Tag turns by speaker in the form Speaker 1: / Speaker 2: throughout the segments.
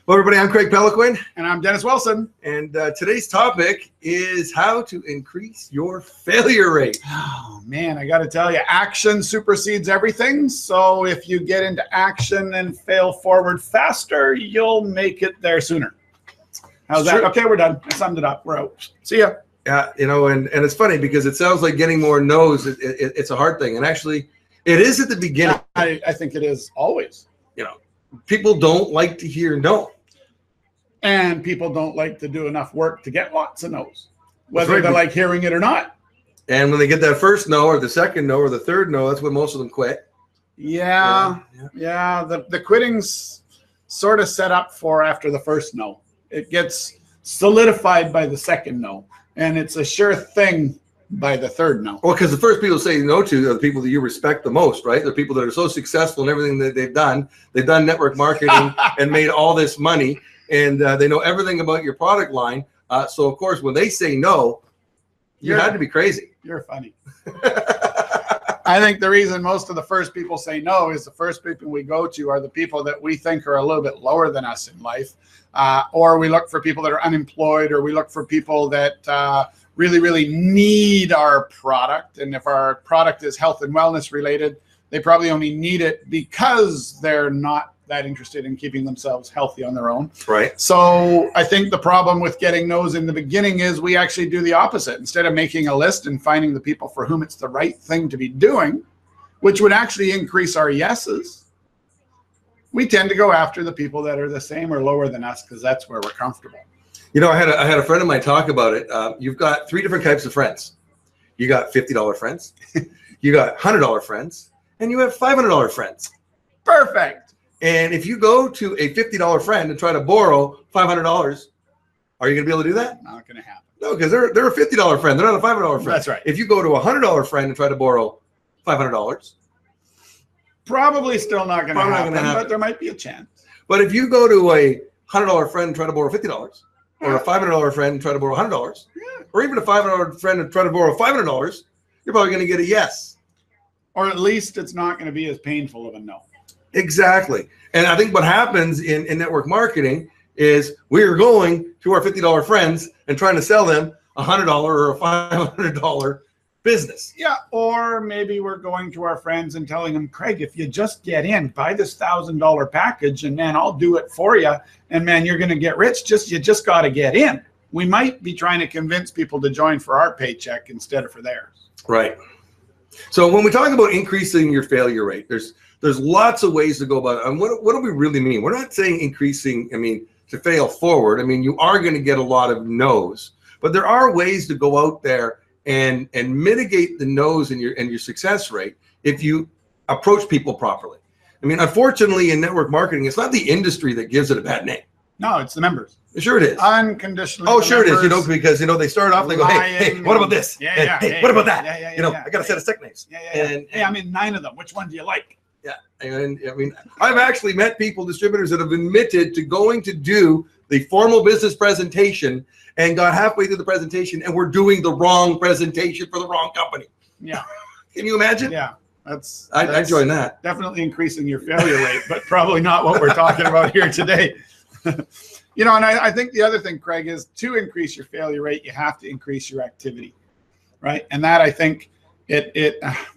Speaker 1: Hello, everybody. I'm Craig Peloquin.
Speaker 2: And I'm Dennis Wilson.
Speaker 1: And today's topic is how to increase your failure rate.
Speaker 2: Oh, man, I got to tell you, action supersedes everything. So if you get into action and fail forward faster, you'll make it there sooner. How's that? Okay, we're done. I summed it up. We're out. See ya.
Speaker 1: Yeah, you know, and it's funny because it sounds like getting more no's, it's a hard thing. And actually, it is at the beginning.
Speaker 2: I think it is always.
Speaker 1: You know, people don't like to hear no.
Speaker 2: And people don't like to do enough work to get lots of no's, whether they like hearing it or not.
Speaker 1: And when they get that first no or the second no or the third no, that's when most of them quit.
Speaker 2: Yeah. The quitting's sort of set up for after the first no. It gets solidified by the second no. And it's a sure thing by the third no.
Speaker 1: Well, because the first people say no to are the people that you respect the most, right? The people that are so successful in everything that they've done. They've done network marketing and made all this money. And they know everything about your product line. So, of course, when they say no, you had to be crazy.
Speaker 2: You're funny. I think the reason most of the first people say no is the first people we go to are the people that we think are a little bit lower than us in life. Or we look for people that are unemployed, or we look for people that really, really need our product. And if our product is health and wellness related, they probably only need it because they're not that interested in keeping themselves healthy on their own.
Speaker 1: Right.
Speaker 2: So I think the problem with getting no's in the beginning is we actually do the opposite. Instead of making a list and finding the people for whom it's the right thing to be doing, which would actually increase our yeses, we tend to go after the people that are the same or lower than us because that's where we're comfortable.
Speaker 1: You know, I had a friend of mine talk about it. You've got three different types of friends. You got $50 friends, you got $100 friends, and you have $500 friends.
Speaker 2: Perfect.
Speaker 1: And if you go to a $50 friend and try to borrow $500, are you going to be able to do that?
Speaker 2: Not going to happen.
Speaker 1: No, because they're a $50 friend. They're not a $500 friend.
Speaker 2: That's right.
Speaker 1: If you go to a $100 friend and try to borrow $500,
Speaker 2: probably still not going to happen, but there might be a chance.
Speaker 1: But if you go to a $100 friend and try to borrow $50, or a $500 friend and try to borrow $100, or even a $500 friend and try to borrow $500, you're probably going to get a yes.
Speaker 2: Or at least it's not going to be as painful of a no.
Speaker 1: Exactly. And I think what happens in network marketing is we're going to our $50 friends and trying to sell them a $100 or a $500 business.
Speaker 2: Yeah. Or maybe we're going to our friends and telling them, Craig, if you just get in, buy this $1,000 package and man, I'll do it for you. And man, you're going to get rich. You just got to get in. We might be trying to convince people to join for our paycheck instead of for theirs.
Speaker 1: Right. So when we talk about increasing your failure rate, there's lots of ways to go about it. And what do we really mean? We're not saying increasing, to fail forward. You are going to get a lot of no's, but there are ways to go out there and mitigate the no's in your success rate if you approach people properly. Unfortunately, in network marketing, it's not the industry that gives it a bad name.
Speaker 2: No, it's the members.
Speaker 1: Sure it is.
Speaker 2: Unconditionally.
Speaker 1: Oh, sure it is. Because they start off, they go, hey, what about this? Hey, what about that? I got a set of stick names.
Speaker 2: Hey, I'm in 9 of them. Which one do you like?
Speaker 1: Yeah, and I've actually met distributors that have admitted to going to do the formal business presentation and got halfway through the presentation and we're doing the wrong presentation for the wrong company. Yeah. Can you imagine?
Speaker 2: Yeah,
Speaker 1: I join that.
Speaker 2: Definitely increasing your failure rate, but probably not what we're talking about here today. And I think the other thing, Craig, is to increase your failure rate, you have to increase your activity, right? And that I think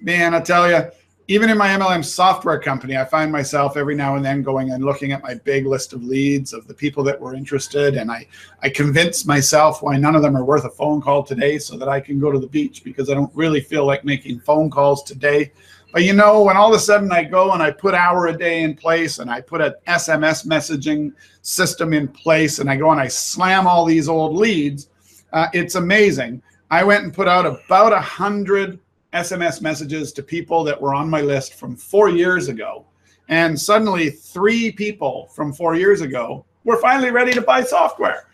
Speaker 2: man, I tell you, even in my MLM software company, I find myself every now and then going and looking at my big list of leads of the people that were interested. And I convince myself why none of them are worth a phone call today so that I can go to the beach because I don't really feel like making phone calls today. But when all of a sudden I go and I put hour a day in place and I put an SMS messaging system in place and I go and I slam all these old leads, it's amazing. I went and put out about 100 SMS messages to people that were on my list from 4 years ago. And suddenly 3 people from 4 years ago were finally ready to buy software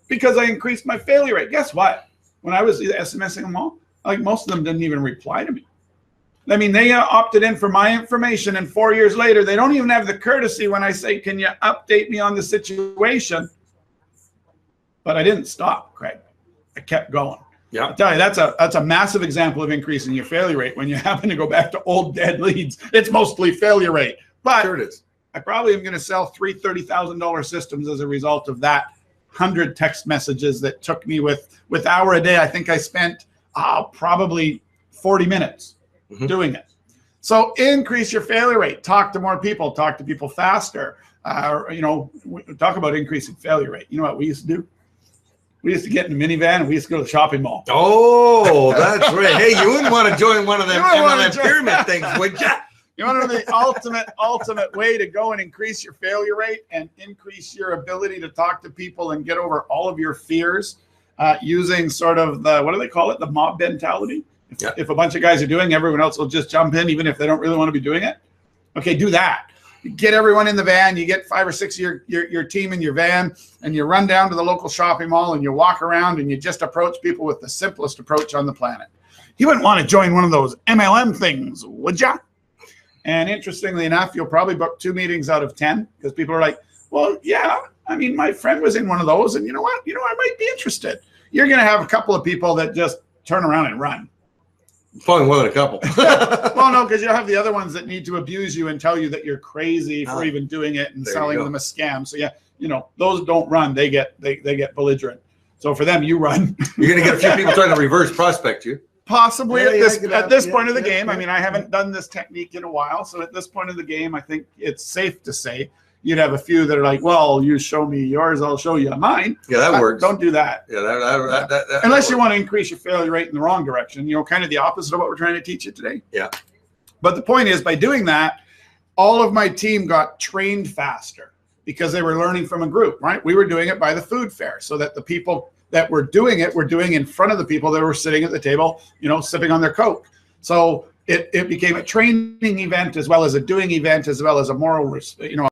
Speaker 2: because I increased my failure rate. Guess what? When I was SMSing them all, most of them didn't even reply to me. They opted in for my information and 4 years later, they don't even have the courtesy when I say, can you update me on the situation? But I didn't stop, Craig. I kept going. Yeah, I tell you, that's a massive example of increasing your failure rate. When you happen to go back to old dead leads, it's mostly failure rate. But
Speaker 1: sure it is.
Speaker 2: I probably am going to sell 3 $30,000 systems as a result of that 100 text messages that took me with hour a day. I think I spent probably 40 minutes doing it. So increase your failure rate. Talk to more people. Talk to people faster. You know, talk about increasing failure rate. You know what we used to do? We used to get in the minivan and we used to go to the shopping mall.
Speaker 1: Oh, that's right. Hey, you wouldn't want to join one of them MLM pyramid things, would you?
Speaker 2: You want to know the ultimate way to go and increase your failure rate and increase your ability to talk to people and get over all of your fears using sort of the, what do they call it? The mob mentality. If a bunch of guys are doing, everyone else will just jump in, even if they don't really want to be doing it. Okay, do that. You get everyone in the van, you get 5 or 6 of your team in your van, and you run down to the local shopping mall and you walk around and you just approach people with the simplest approach on the planet. You wouldn't want to join one of those MLM things, would ya? And interestingly enough, you'll probably book 2 meetings out of 10 because people are like, well, yeah, I mean, my friend was in one of those and you know what? I might be interested. You're going to have a couple of people that just turn around and run.
Speaker 1: Probably more than a couple.
Speaker 2: Well, no, because you'll have the other ones that need to abuse you and tell you that you're crazy for even doing it and selling them a scam. So yeah, you know, those don't run. They get belligerent. So for them, you run.
Speaker 1: You're going to get a few people trying to reverse prospect you.
Speaker 2: Possibly at this point of the game. I mean, I haven't done this technique in a while. So at this point of the game, I think it's safe to say you'd have a few that are like, well, you show me yours, I'll show you mine.
Speaker 1: Yeah, that works.
Speaker 2: Don't do that.
Speaker 1: Yeah, that
Speaker 2: unless you want to increase your failure rate in the wrong direction, you know, kind of the opposite of what we're trying to teach you today.
Speaker 1: Yeah.
Speaker 2: But the point is, by doing that, all of my team got trained faster because they were learning from a group, right? We were doing it by the food fair so that the people that were doing it were doing in front of the people that were sitting at the table, you know, sipping on their Coke. So it became a training event as well as a doing event as well as a moral, you know,